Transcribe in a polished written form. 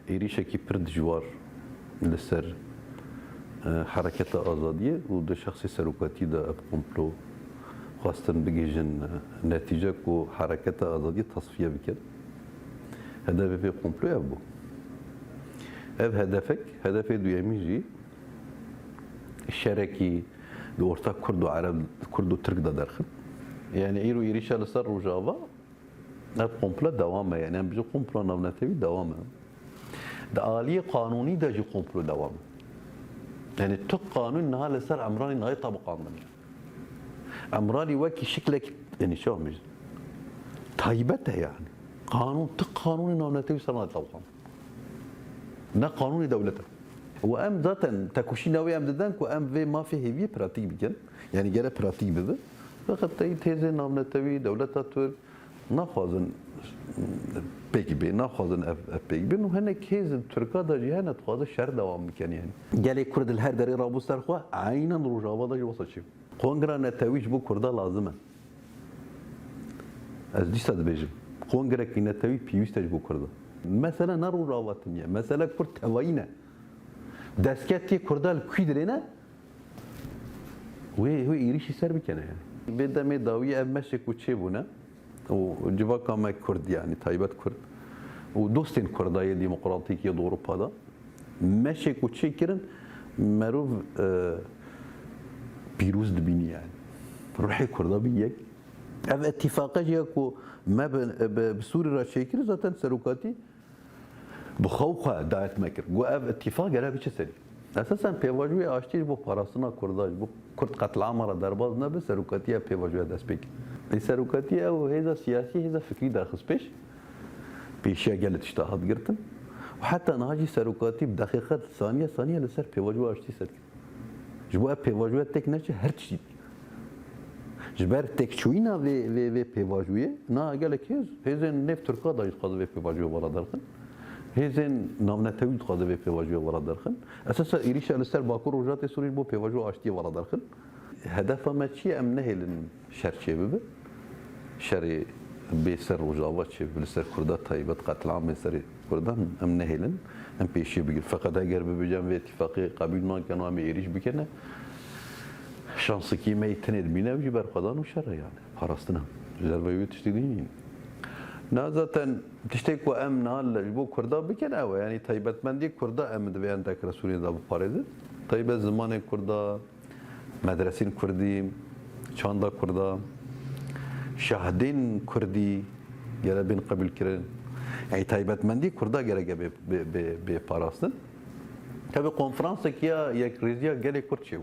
êrişekî pir dijwar li ser hereketa azadiyê û di şexsê serokatî de ev komplo xwastin bigêjin netîce ku hereketa azadiyê tasfiye bikin. Hedefê vê komplo ev bû. Ev hedefê duyemî jî şerekî di orta Kurd û Ereb, Kurd û Tirk de derxin. Yani îro êrişa li ser Rojava ev komplo devam e. Yani em bijî komplo navnetewî devam e. Di aliyê qanûnî de jî komplo devam e. Yani tu qanûn niha li ser Emranî nayê tabqandin. Emranî wekî şiklekî nîşan bêjin. Taybet e yani. Qanûn tu qanûnê navnetewî ser nayê tabqandin. Ne qanûnê dewlet e. û em zaten tekuşîna wê em didin ku em vê mafê hêviyê pratîk bikin. Yani gere pratîk bibe. Feqet teyî têzê navnetewî dewleta Türk naxwazin pêk bê, naxwazin ev pêk bin û hinek hêzên Tirka da jî hene dixwaze şer dewam bikin yani. Gelê Kurd li her derê rabû ser xwe aynen Rojava da jî wasa çê. Kongra netewî ji bo Kurda lazim e. Ez dîsa dibêjim. Kongrekî netewî pîwîst e ji bo Kurda. Mesela ne Rojava tiniye. Mesela Kurd tevayî ne. Destketê Kurda li kwî dirê ne? Wê êrişî ser bikene yani. Vê demê dawiyê ev meşek û çêbûne û civaka me Kurd yani taybet Kurd û dostên Kurdayê Demokratîk ya Avrupa'da meşek û çê kirin merov pîrûz dibînî yani. Ruhê Kurda bî yek. Ev ittifaqe jî ku me bi Sûrî re çêkir zaten serokatî bi xew xwe daet mekir. Got ev ittifaq gere biçe serî. Esasen pêvajoyê aştî ji bo parastina Kurda, ji bo Kurd qetlama re derbas nebe serokatiya pêvajoya dest pê kir. Serokatiya ew hêza siyasî, hêza fikrî derxist pêş. Pêşiya gelê tişta hat girtin. û heta niha jî serokatî bi deqîqet saniye li ser pêvajoya aştî ser kir. Ji bo ev pêvajoya tek neçe her tiştî. Ji ber têkçûyîna vê pêvajoyê na gelek hêzên nêv Tirka da jî dixwaze vê pêvajoya wela derxin. Hêzên navnetewî dixwaze vê pêvajoya wela derxin. Esasa êrişa li ser Bakur Rojatê Sûrî bo pêvajoya aştiyê wela derxin. Hedefa me çi ye em nehêlin şer çêbibe. Şerê bê ser Rojava çêbibe li ser Kurda taybet qetlamê serê Kurdan em nehêlin. Em pêşî bigir. Feqet eger bibêjin vê ittifaqê qebûl nakin û em ê êriş bikine şansikî me tenê dibîne ew jî berxwedan û şer e yani. Parastina. Zerveyê tiştî dînin. Na zaten tiştek ku em nihal ji bo Kurda bikin ew e. Yani taybetmendî Kurda em divêyan tekre Sûriyê da biparêzin. Taybet zimanê Kurda, medresên Kurdî, çanda Kurda, şahdên Kurdî gere bên qebûl kirin. Yani taybetmendî Kurda gerek bê parastin. Tabii konferansekî ya yekrêziya gelê Kurd çêbû.